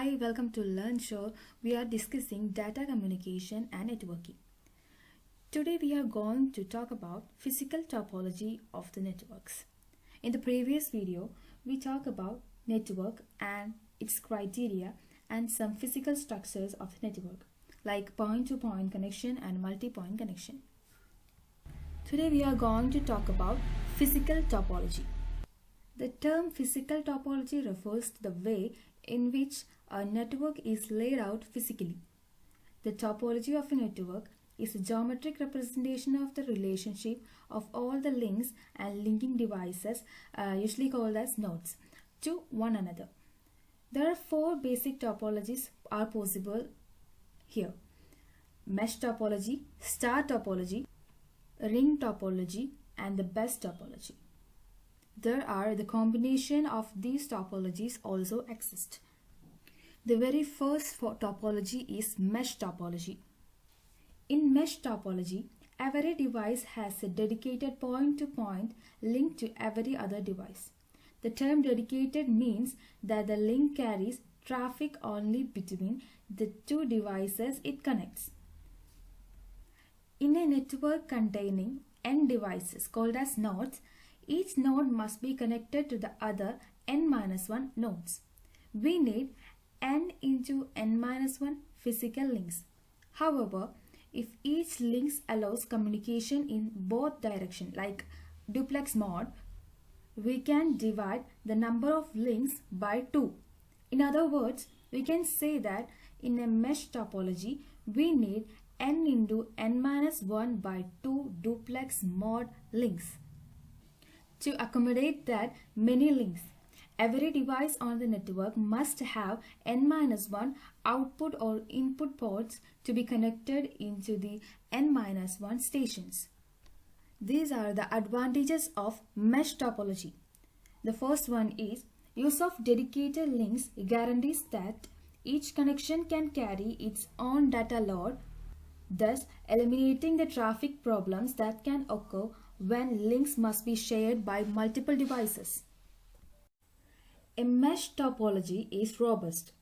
Hi, welcome to Learn Show. We are discussing data communication and networking. Today we are going to talk about physical topology of the networks. In the previous video, we talked about network and its criteria and some physical structures of the network, like point-to-point connection and multi-point connection. Today we are going to talk about physical topology. The term physical topology refers to the way in which a network is laid out physically. The topology of a network is a geometric representation of the relationship of all the links and linking devices, usually called as nodes, to one another. There are four basic topologies are possible here: mesh topology, star topology, ring topology, and the best topology. There are the combination of these topologies also exist. The very first topology is mesh topology. In mesh topology, every device has a dedicated point-to-point link to every other device. The term dedicated means that the link carries traffic only between the two devices it connects. In a network containing n devices called as nodes, each node must be connected to the other n-1 nodes. We need n into n-1 physical links. However, if each link allows communication in both directions, like duplex mode, we can divide the number of links by 2. In other words, we can say that in a mesh topology, we need n into n-1 by 2 duplex mode links. To accommodate that many links, every device on the network must have n-1 output or input ports to be connected into the n-1 stations. These are the advantages of mesh topology. The first one is use of dedicated links guarantees that each connection can carry its own data load, thus eliminating the traffic problems that can occur when links must be shared by multiple devices. A mesh topology is robust.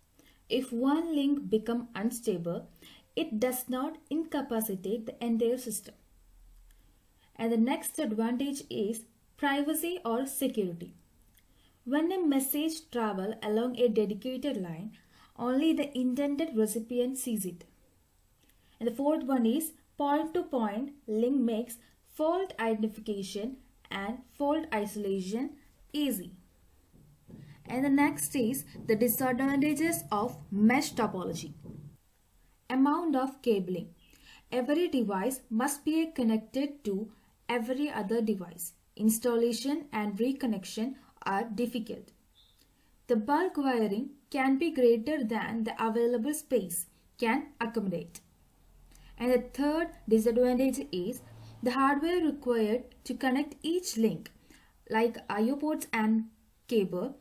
If one link becomes unstable, it does not incapacitate the entire system. And the next advantage is privacy or security. When a message travels along a dedicated line, only the intended recipient sees it. And the fourth one is point-to-point link makes fault identification and fault isolation easy. And the next is the disadvantages of mesh topology. Amount of cabling. Every device must be connected to every other device. Installation and reconnection are difficult. The bulk wiring can be greater than the available space can accommodate. And the third disadvantage is the hardware required to connect each link, like I/O ports and cable,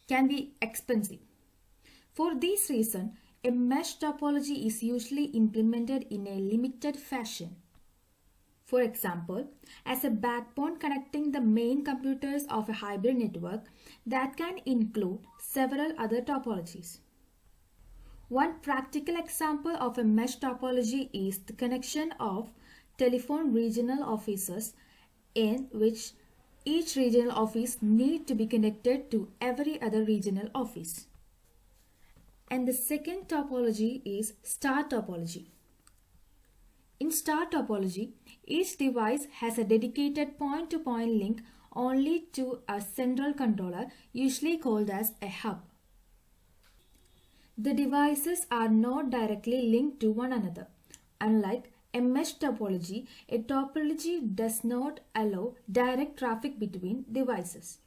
can be expensive. For this reason, a mesh topology is usually implemented in a limited fashion. For example, as a backbone connecting the main computers of a hybrid network that can include several other topologies. One practical example of a mesh topology is the connection of telephone regional offices, in which each regional office needs to be connected to every other regional office. And the second topology is star topology. In star topology, each device has a dedicated point-to-point link only to a central controller, usually called as a hub. The devices are not directly linked to one another. Unlike a mesh topology, a topology does not allow direct traffic between devices.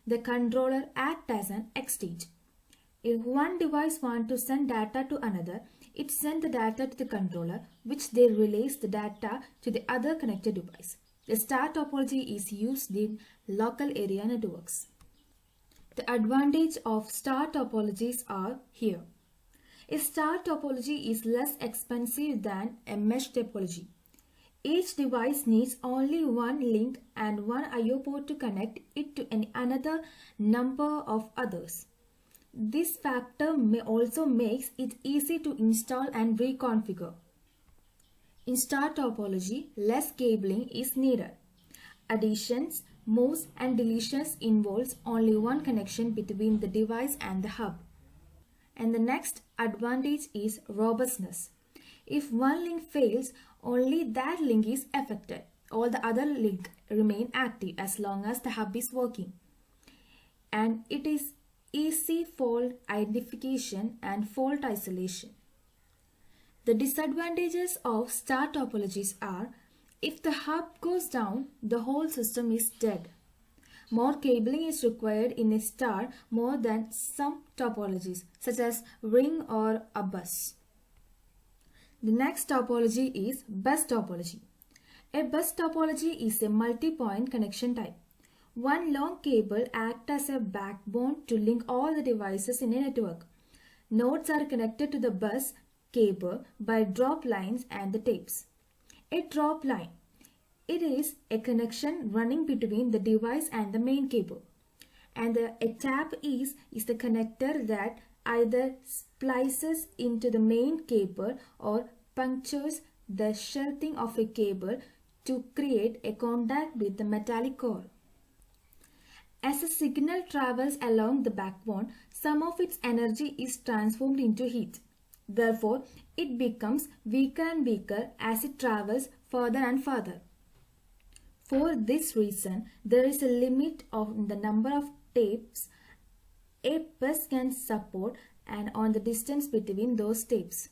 The controller acts as an exchange. If one device wants to send data to another, it sends the data to the controller, which then relays the data to the other connected device. The star topology is used in local area networks. The advantage of star topologies are here. A star topology is less expensive than a mesh topology. Each device needs only one link and one I/O port to connect it to another number of others. This factor also makes it easy to install and reconfigure. In star topology, less cabling is needed. Additions, moves and deletions involves only one connection between the device and the hub. And the next advantage is robustness. If one link fails, only that link is affected. All the other links remain active as long as the hub is working. And it is easy fault identification and fault isolation. The disadvantages of star topologies are: if the hub goes down, the whole system is dead. More cabling is required in a star more than some topologies, such as ring or a bus. The next topology is bus topology. A bus topology is a multi-point connection type. One long cable acts as a backbone to link all the devices in a network. Nodes are connected to the bus cable by drop lines and the tapes. A drop line. It is a connection running between the device and the main cable. And a tap is the connector that either splices into the main cable or punctures the sheathing of a cable to create a contact with the metallic core. As a signal travels along the backbone, some of its energy is transformed into heat. Therefore, it becomes weaker and weaker as it travels further and further. For this reason, there is a limit on the number of tapes a bus can support and on the distance between those tapes.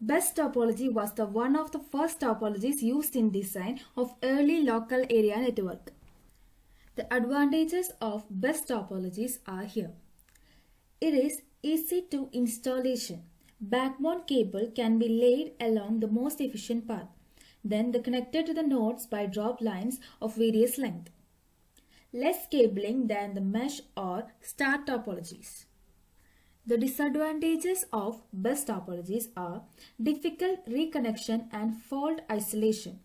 Bus topology was one of the first topologies used in design of early local area network. The advantages of bus topologies are here. It is easy to installation. Backbone cable can be laid along the most efficient path. Then connected to the nodes by drop lines of various length. Less cabling than the mesh or star topologies. The disadvantages of bus topologies are difficult reconnection and fault isolation.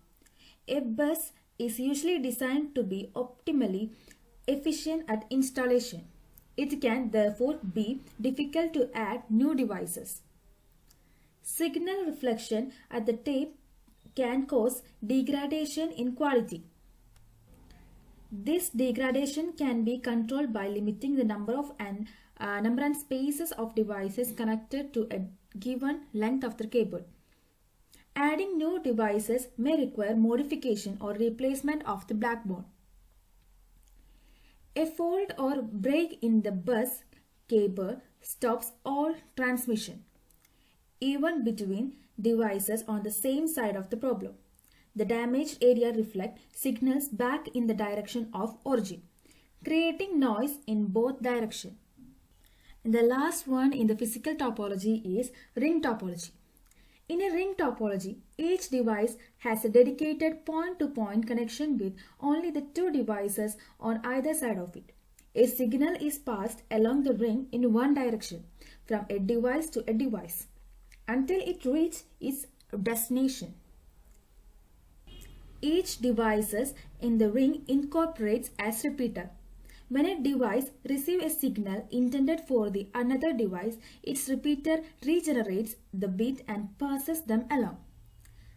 A bus is usually designed to be optimally efficient at installation. It can therefore be difficult to add new devices. Signal reflection at the tape can cause degradation in quality. This degradation can be controlled by limiting the number and spaces of devices connected to a given length of the cable. Adding new devices may require modification or replacement of the backbone. A fault or break in the bus cable stops all transmission, even between devices on the same side of the problem. The damaged area reflects signals back in the direction of origin, creating noise in both directions. And the last one in the physical topology is ring topology. In a ring topology, each device has a dedicated point-to-point connection with only the two devices on either side of it. A signal is passed along the ring in one direction, from a device to a device, until it reaches its destination. Each device in the ring incorporates as repeater. When a device receives a signal intended for the another device, its repeater regenerates the bit and passes them along.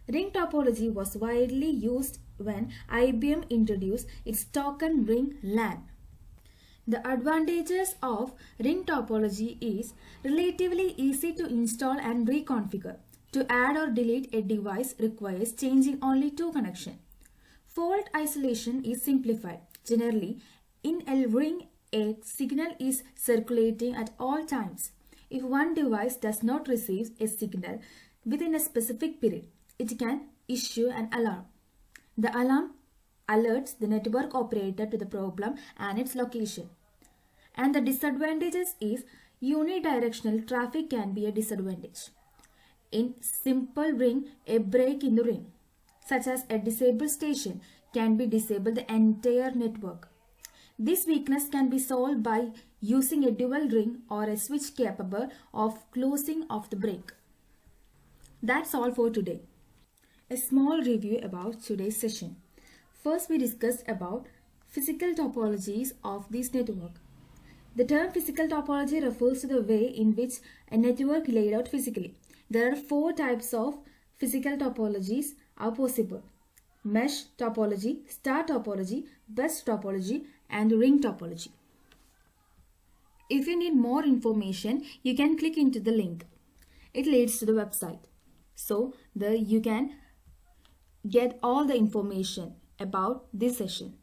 Ring topology was widely used when IBM introduced its token ring LAN. The advantages of ring topology is relatively easy to install and reconfigure. To add or delete a device requires changing only two connections. Fault isolation is simplified. Generally, in a ring, a signal is circulating at all times. If one device does not receive a signal within a specific period, it can issue an alarm. The alarm alerts the network operator to the problem and its location. And the disadvantages is unidirectional traffic can be a disadvantage. In simple ring, a break in the ring, such as a disabled station, can be disable the entire network. This weakness can be solved by using a dual ring or a switch capable of closing of the break. That's all for today. A small review about today's session. First, we discussed about physical topologies of this network. The term physical topology refers to the way in which a network laid out physically. There are 4 types of physical topologies are possible: mesh topology, star topology, bus topology, and ring topology. If you need more information, you can click into the link. It leads to the website. So there you can get all the information about this session.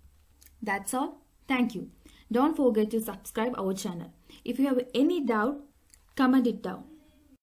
That's all. Thank you. Don't forget to subscribe our channel. If you have any doubt, comment it down.